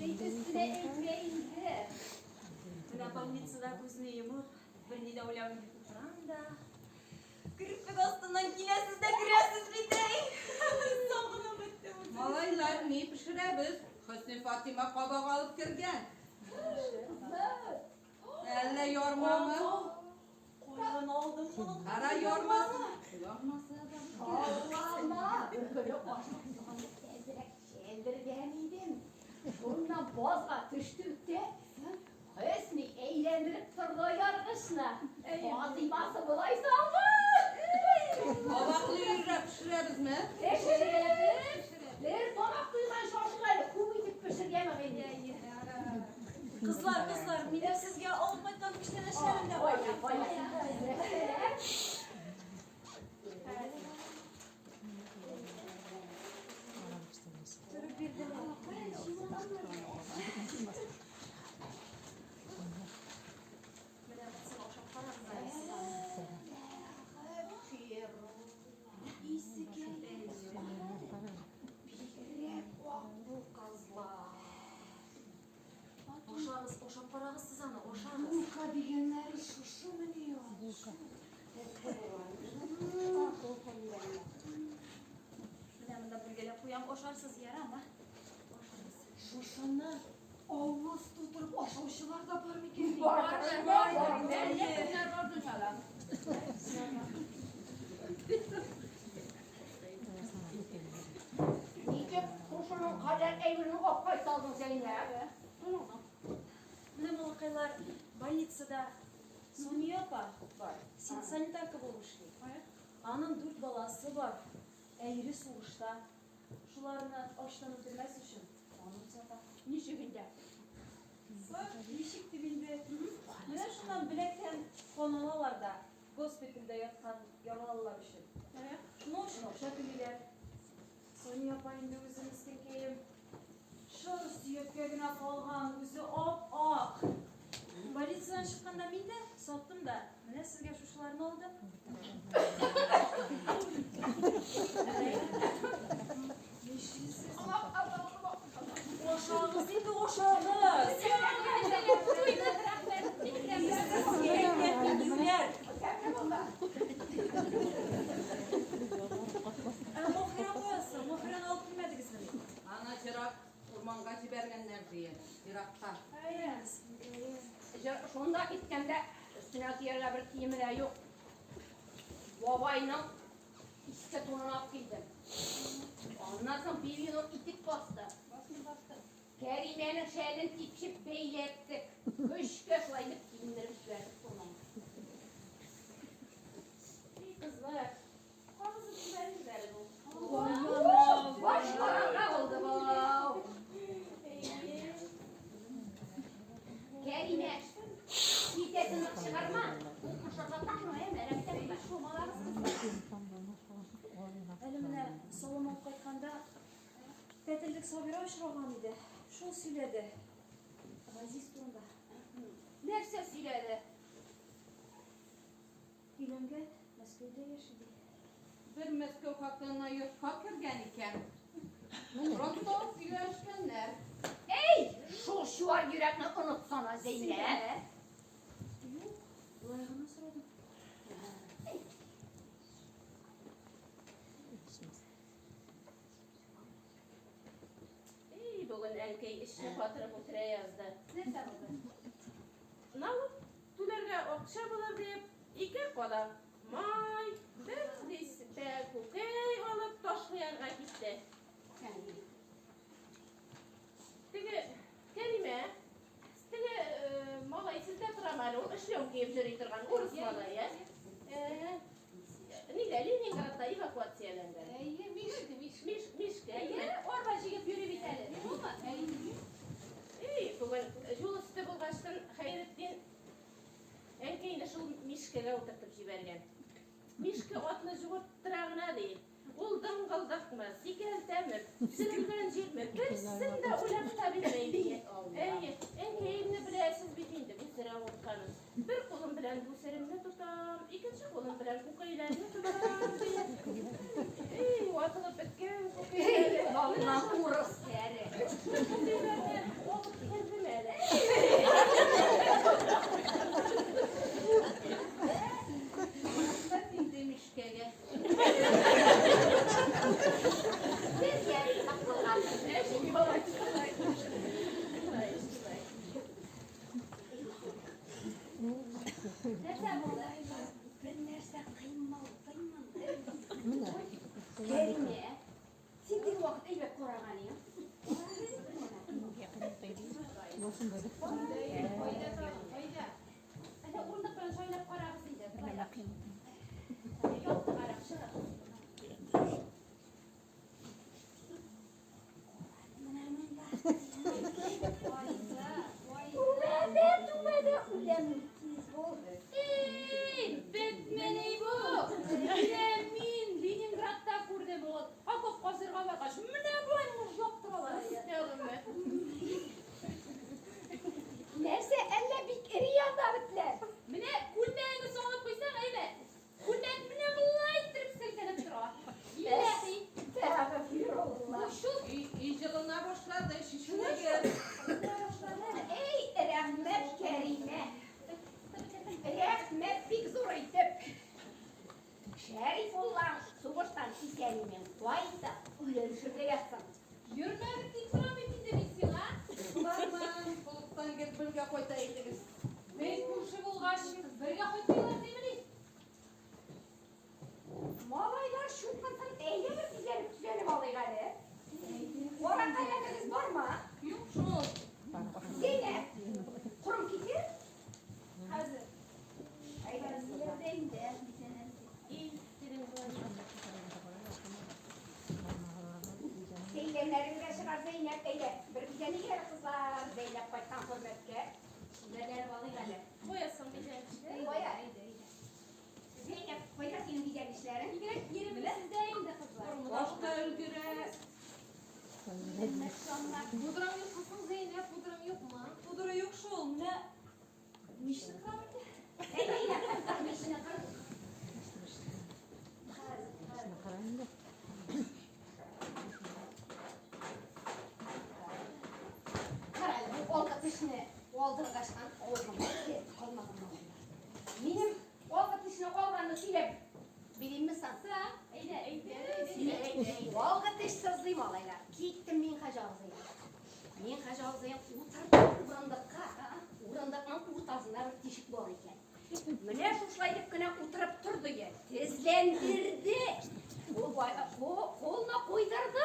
Üstüne ekmeğinde. Buna bolnitsada gözünü yumup, bir de oylağını tuturan da. Kırıklık astından yine siz de kırıyorsunuz bitey. Soğunu bitti bu. Malaylar ne pişiremiz? Hüsnü Fatima kabak alıp kirgen. Elle yormamı. Koyun oldum bunun. Kara yormasın. Allah! Böyle başımdan sevdirgeniydim. Bundan boz atıştıkta Hüsnü eğlendirip durdu yargısına. Fatima'sı bulaysa mı? Kabaklı yürüyerek pişireriz mi? Eşeğimiz. Bir tonak duyman şoşurayla kum itip pişirgemem beni. Kızlar, midem sizge olmadan bir tane şeyim de var. Oşan parağız siz ana, oşanız. Buka diyenleri şuşu mu diyor? Midemden bir gelip koyam, oşarsız yer ama. Şuşanlar avuz tutup aşamışılar da var mı ki? Var. Bunlar var dışarı. Nice şuşanın kader evini okay saldın sen ya. Ne malakaylar больницада Sonya yapar. Sanitarka bulmuştu. Anın 4 balası var. Eğri soğuşta. Şularını açtan öldürmez için. Onun zaten. Nice günde. Nişik dibinde. Mene şundan bilekten konunalar da gospitalde yatkan yaralılar için. Şunu şakililer. Sonya yapayım da özünüzden keyim. Şu suyöpkegine kalgan yüzü op-op. Больницадан шыққанда мен де соттым да. Міне сізге шушылар не oldu? Ошағыз енді ошағыз. Мохира қоясың, мохираны алып келмедіңіз міне. Ana çırak kurmanға жібергенler diye. Irak'ta. Şunda gitkende üstüne kıyarla bir kiyimi de yok. Babayla işte tonunu akıldım. Ondan sonra bir gün o itik bastı. Kerime'nin şeyden tipşip beylettik. Köş köşlaydık giyindirmiş verdik sonra. İyi kızlar. Havuzun güzel güzel bu. Başlarına oldu bu. Kerime. Gidesini çıkarma. Bu kuşakla takma ya. Merak etme. Şumalarız kızlar. Elimine solum olup qaytqanda Tetillik Sabira uçurağan idi. Şunu söyledi. Aziz turunda. Nerse söyledi? Gülemge Moskva'da yaşadı. Bir Moskva hakkında yurtqa kirgen iken. Rostov güleşkenler. Ey! Şu var yüreğini unutsana Zeynep. Yok. Layığını sordum. İyi bugün erkeği işini batırıp oturaya yazdı. Ne sanıldı? Nalı tularga okşa bulur deyip iki kola may bir liste kukey alıp taşlayanға gitti. Tege kelime tege malay sizde turamali o işlem kiyip jüri turgan urus malayı. Nile Leningrad'da evakuasiyalandı. Mişke. Orada çıkıp yürü bitelim. İyi bugün yol üstü bulgaçtan Hayrettin erkeğini şu Mişke'ye oturtup jibergen. Mişke atını jugurttırağına değil. Oldan kaldakmaz, sikeltemir, sürülgen jirmir, birsin de ulakta bilmeydi. En keyimli bilesiz bitindi bu sıra ortkanın. Bir kolum bilen bu serimle tutam, ikinci kolum bilen bu kıylarını tutam diye. İyi, atılıp etken bu kıylarını. Vallahi urus seri. vakit eybek koragan ya. Ana urnak bilen şöylep karagısıydı. Yok da karag şırak. Ey, Batman bu. Min Leningrad'da kurdum o. Akop kasırga bakaş. Mine boymuş yoktur Nerse elle bir eriyan davitler. Mine kulleğini soğup koysan evet. Kulleğin mine vallahi ittirip silkelep durar. İlahi. Koşul. İcilına başladı, şişine gel. Ey rahmet kerime. Rahmet pek zor edip. Şerifullah soğuştan ikelimin vayda uyarışırda yatsam. Yürümedik ikram edin de bitsin ha. Ulanman, buluttan gel birge koyta ediniz. Ben kurşu bulgaç birge koytuyorlar değil mi? Malaylar şundan eyleme düzenip alıyorlar. Oran alakanız var mı? Yok şu. Zeynep. Kurum gitti. Hazır. Aygarın yerdeyim de. Zeynep'lerin yaşınar Zeynep eyle. Bir güzeli yer kızlar. Zeynep baştan hürmetke. Neler alıyorlar. Boyasın bir de işte. Koyar. Zeynep koyar senin güzel işlerin. Yerim sizdeyim de kızlar. Başta ülgüre. Pudram yok musun Zeynep? Pudram yok mu? Pudra yok şu ol. Ne? Mişli kramite. Benim Volga dışına olganı silip bileyim sansa Volga dışsızlıyım olaylar. Gittim min hacavzıyım. Min hacavzıyım utarıp urandıkla urtasında bir tişik bor eken. Mine şuşlaydık güne oturup turdu ya. Tezlendirdi. Koluna koydurdu.